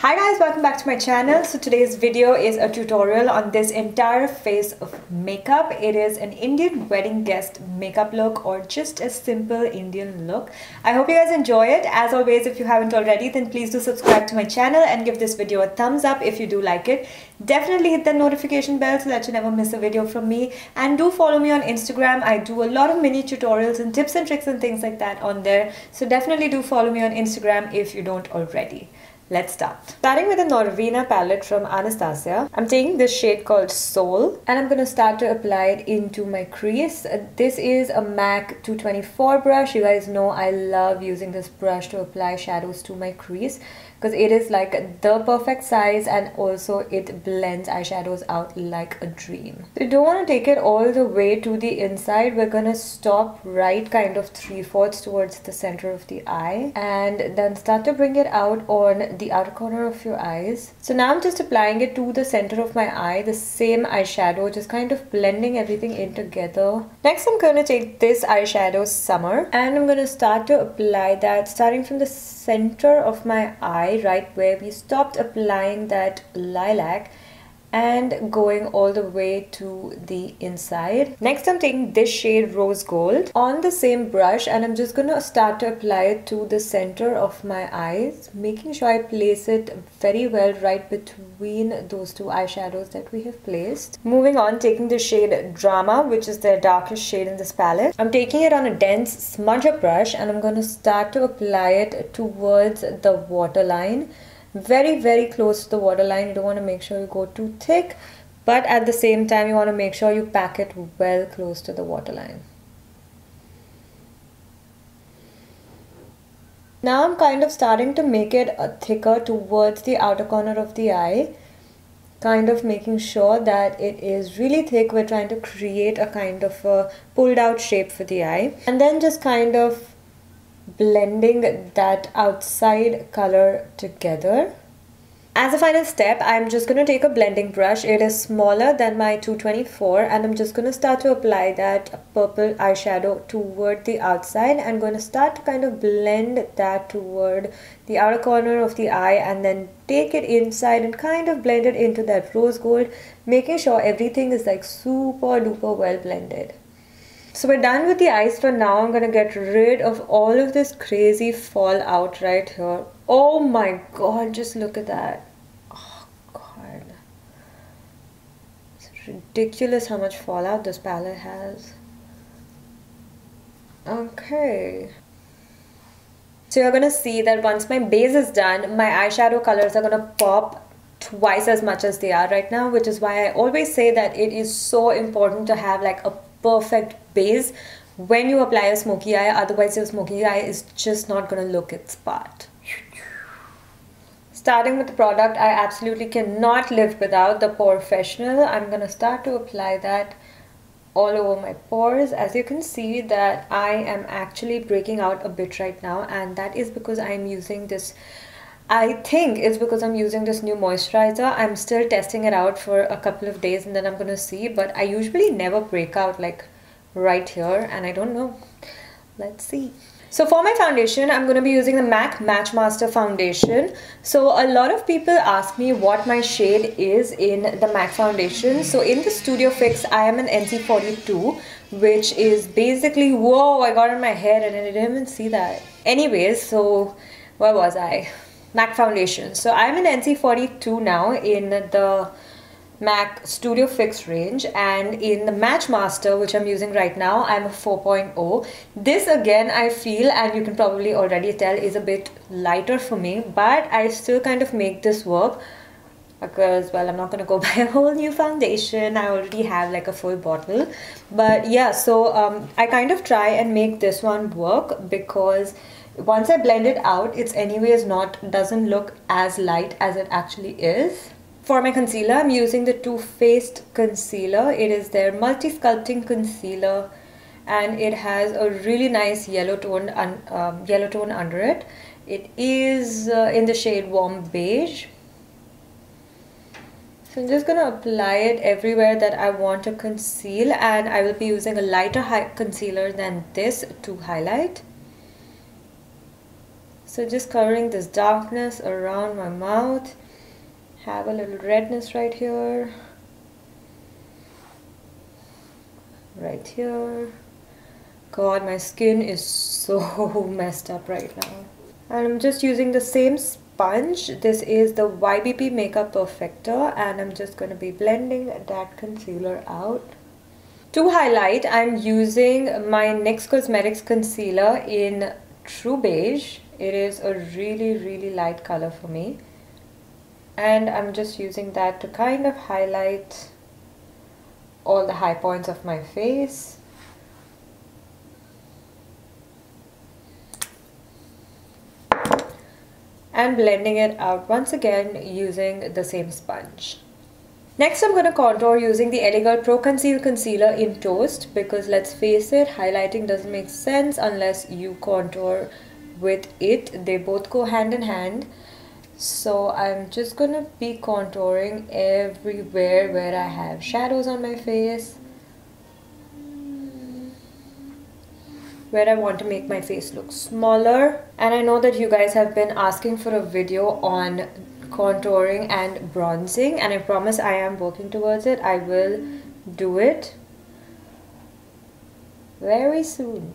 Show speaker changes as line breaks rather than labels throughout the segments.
Hi guys, welcome back to my channel. So today's video is a tutorial on this entire face of makeup. It is an Indian wedding guest makeup look or just a simple Indian look. I hope you guys enjoy it. As always, if you haven't already, then please do subscribe to my channel and give this video a thumbs up if you do like it. Definitely hit the notification bell so that you never miss a video from me. And do follow me on Instagram. I do a lot of mini tutorials and tips and tricks and things like that on there. So definitely do follow me on Instagram if you don't already. Let's start. Starting with the Norvina palette from Anastasia. I'm taking this shade called Soul and I'm going to start to apply it into my crease. This is a MAC 224 brush. You guys know I love using this brush to apply shadows to my crease because it is like the perfect size and also it blends eyeshadows out like a dream. So you don't want to take it all the way to the inside. We're going to stop right kind of 3/4 towards the center of the eye and then start to bring it out on the outer corner of your eyes. So now I'm just applying it to the center of my eye, the same eyeshadow, just kind of blending everything in together. Next I'm going to take this eyeshadow Summer and I'm going to start to apply that starting from the center of my eye, right where we stopped applying that lilac, and going all the way to the inside. Next I'm taking this shade Rose Gold on the same brush and I'm just gonna start to apply it to the center of my eyes, making sure I place it very well right between those two eyeshadows that we have placed. Moving on, taking the shade Drama, which is the darkest shade in this palette. I'm taking it on a dense smudger brush and I'm gonna start to apply it towards the waterline. Very close to the waterline. You don't want to make sure you go too thick, but at the same time you want to make sure you pack it well close to the waterline. Now I'm kind of starting to make it thicker towards the outer corner of the eye, kind of making sure that it is really thick. We're trying to create a kind of a pulled out shape for the eye, and then just kind of blending that outside color together. As a final step, I'm just going to take a blending brush. It is smaller than my 224 and I'm just going to start to apply that purple eyeshadow toward the outside. I'm going to start to kind of blend that toward the outer corner of the eye and then take it inside and kind of blend it into that rose gold, making sure everything is like super duper well blended. So we're done with the eyes for now. I'm going to get rid of all of this crazy fallout right here. Oh my god, just look at that. Oh god. It's ridiculous how much fallout this palette has. Okay. So you're going to see that once my base is done, my eyeshadow colors are going to pop twice as much as they are right now, which is why I always say that it is so important to have like a perfect base when you apply a smoky eye, otherwise your smoky eye is just not going to look its part. Starting with the product I absolutely cannot live without, the Porefessional. I'm going to start to apply that all over my pores. As you can see that I am actually breaking out a bit right now, and that is because I'm using this, I think it's because I'm using this new moisturizer. I'm still testing it out for a couple of days and then I'm gonna see, but I usually never break out like right here and I don't know. Let's see. So for my foundation, I'm going to be using the MAC Matchmster foundation. So a lot of people ask me what my shade is in the MAC foundation. So in the Studio Fix, I am an NC42, which is basically, whoa, I got on my hair and I didn't even see that. Anyways, so where was I? MAC foundation. So I'm an NC42 now in the MAC Studio Fix range, and in the Matchmster, which I'm using right now, I'm a 4.0. This again I feel, and you can probably already tell, is a bit lighter for me, but I still kind of make this work because, well, I'm not going to go buy a whole new foundation. I already have like a full bottle. But yeah, so I kind of try and make this one work because once I blend it out, it's anyways doesn't look as light as it actually is. For my concealer, I'm using the Too Faced concealer. It is their multi-sculpting concealer and it has a really nice yellow tone under it. It is in the shade Warm Beige. So I'm just going to apply it everywhere that I want to conceal, and I will be using a lighter concealer than this to highlight. So just covering this darkness around my mouth. Have a little redness right here. Right here. God, my skin is so messed up right now. And I'm just using the same sponge. This is the YBP Makeup Perfector, and I'm just going to be blending that concealer out. To highlight, I'm using my NYX Cosmetics concealer in True Beige. It is a really light color for me. And I'm just using that to kind of highlight all the high points of my face. And blending it out once again using the same sponge. Next, I'm going to contour using the LA Girl Pro Conceal Concealer in Toast, because let's face it, highlighting doesn't make sense unless you contour with it. They both go hand in hand. So I'm just going to be contouring everywhere where I have shadows on my face, where I want to make my face look smaller. And I know that you guys have been asking for a video on contouring and bronzing, and I promise I am working towards it. I will do it very soon.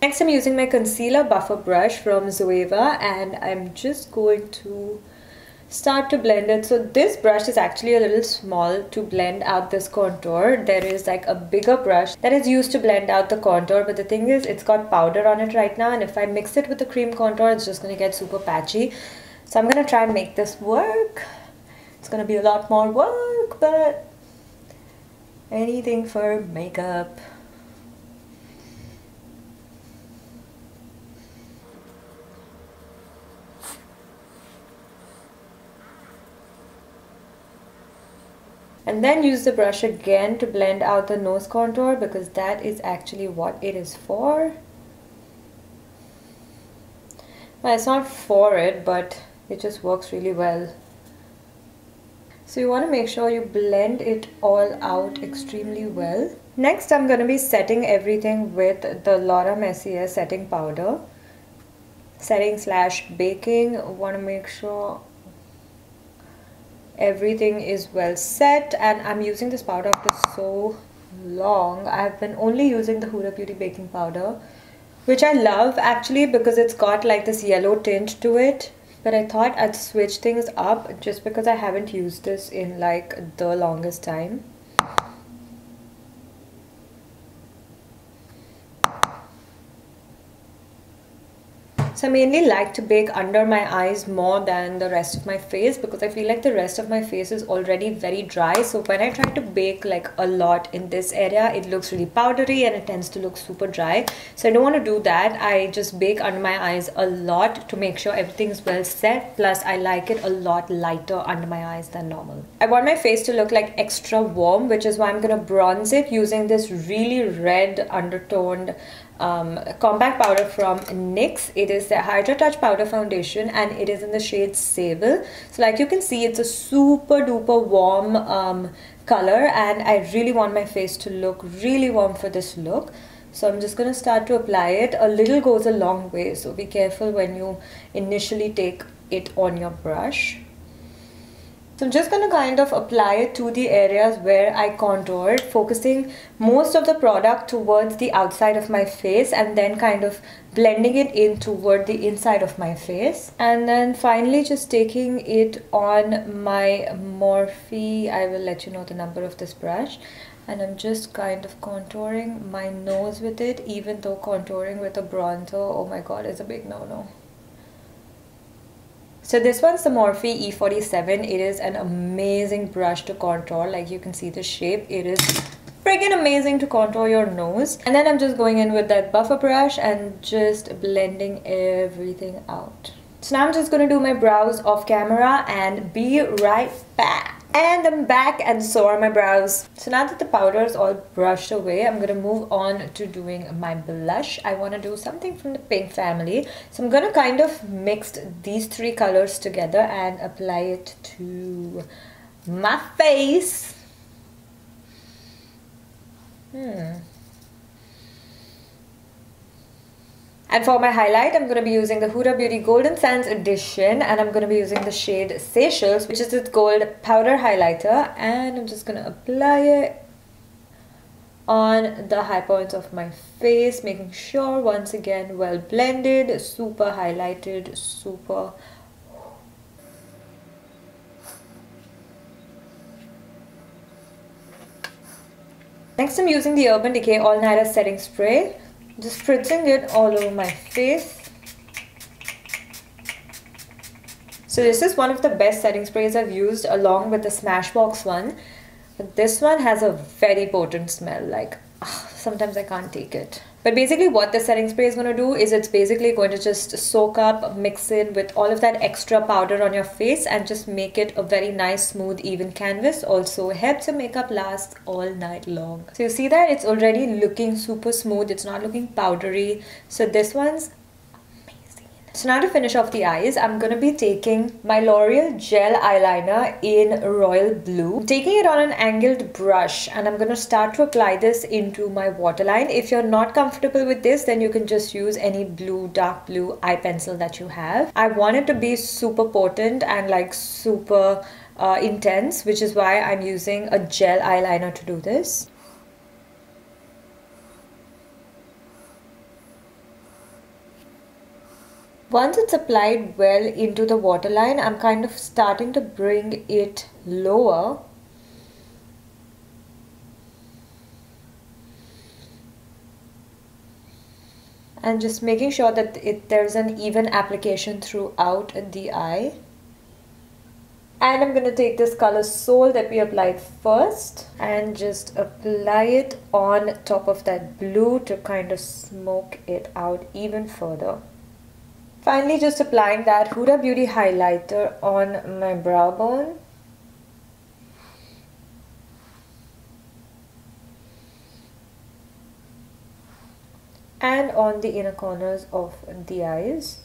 Next, I'm using my concealer buffer brush from Zoeva, and I'm just going to start to blend it. So this brush is actually a little small to blend out this contour. There is like a bigger brush that is used to blend out the contour, but the thing is, it's got powder on it right now, and if I mix it with the cream contour, it's just going to get super patchy. So I'm going to try and make this work. It's going to be a lot more work, but anything for makeup. And then use the brush again to blend out the nose contour, because that is actually what it is for. Well, it's not for it, but it just works really well. So you want to make sure you blend it all out extremely well. Next, I'm going to be setting everything with the Laura Mercier setting powder. Setting / baking. Want to make sure everything is well set, and I'm using this powder after so long. I've been only using the Huda Beauty baking powder, which I love actually because it's got like this yellow tint to it, but I thought I'd switch things up just because I haven't used this in like the longest time. So I mainly like to bake under my eyes more than the rest of my face, because I feel like the rest of my face is already very dry. So when I try to bake like a lot in this area, it looks really powdery and it tends to look super dry. So I don't want to do that. I just bake under my eyes a lot to make sure everything's well set. Plus I like it a lot lighter under my eyes than normal. I want my face to look like extra warm, which is why I'm going to bronze it using this really red undertoned compact powder from NYX. It is the Hydra Touch Powder Foundation, and it is in the shade Sable. So like you can see, it's a super duper warm color, and I really want my face to look really warm for this look. So I'm just going to start to apply it. A little goes a long way, so be careful when you initially take it on your brush. So I'm just going to kind of apply it to the areas where I contoured, focusing most of the product towards the outside of my face and then kind of blending it in toward the inside of my face. And then finally just taking it on my Morphe, I will let you know the number of this brush. And I'm just kind of contouring my nose with it, even though contouring with a bronzer, oh my god, is a big no-no. So this one's the Morphe E47. It is an amazing brush to contour. Like you can see the shape. It is friggin' amazing to contour your nose. And then I'm just going in with that buffer brush and just blending everything out. So now I'm just going to do my brows off camera and be right back. And I'm back, and so are my brows. So now that the powder is all brushed away, I'm going to move on to doing my blush. I want to do something from the pink family. So I'm going to kind of mix these three colors together and apply it to my face. And for my highlight, I'm going to be using the Huda Beauty Golden Sands Edition, and I'm going to be using the shade Seychelles, which is this gold powder highlighter, and I'm just going to apply it on the high points of my face, making sure once again well blended, super highlighted, super. Next, I'm using the Urban Decay All Nighter Setting Spray, just spritzing it all over my face. So this is one of the best setting sprays I've used, along with the Smashbox one. But this one has a very potent smell, like sometimes I can't take it. But basically what the setting spray is going to do is it's basically going to just soak up, mix in with all of that extra powder on your face and just make it a very nice, smooth, even canvas. Also helps your makeup last all night long. So you see that it's already looking super smooth, it's not looking powdery. So this one's amazing. So now to finish off the eyes, I'm going to be taking my L'Oreal Gel Eyeliner in Royal Blue. I'm taking it on an angled brush and I'm going to start to apply this into my waterline. If you're not comfortable with this, then you can just use any blue, dark blue eye pencil that you have. I want it to be super potent and like super intense, which is why I'm using a gel eyeliner to do this. Once it's applied well into the waterline, I'm kind of starting to bring it lower. And just making sure that there's an even application throughout the eye. And I'm going to take this color Soul that we applied first and just apply it on top of that blue to kind of smoke it out even further. Finally, just applying that Huda Beauty highlighter on my brow bone. And on the inner corners of the eyes.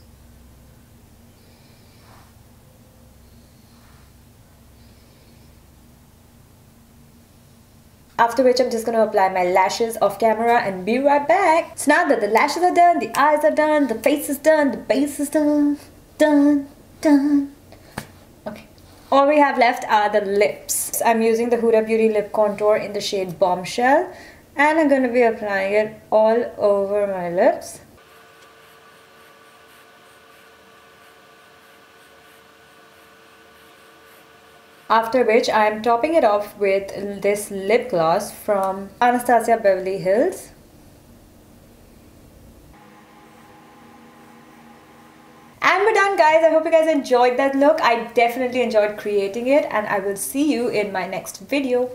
After which I'm just going to apply my lashes off camera and be right back. So now that the lashes are done, the eyes are done, the face is done, the base is done. Okay. All we have left are the lips. I'm using the Huda Beauty Lip Contour in the shade Bombshell. And I'm going to be applying it all over my lips. After which I am topping it off with this lip gloss from Anastasia Beverly Hills. And we're done, guys. I hope you guys enjoyed that look. I definitely enjoyed creating it, and I will see you in my next video.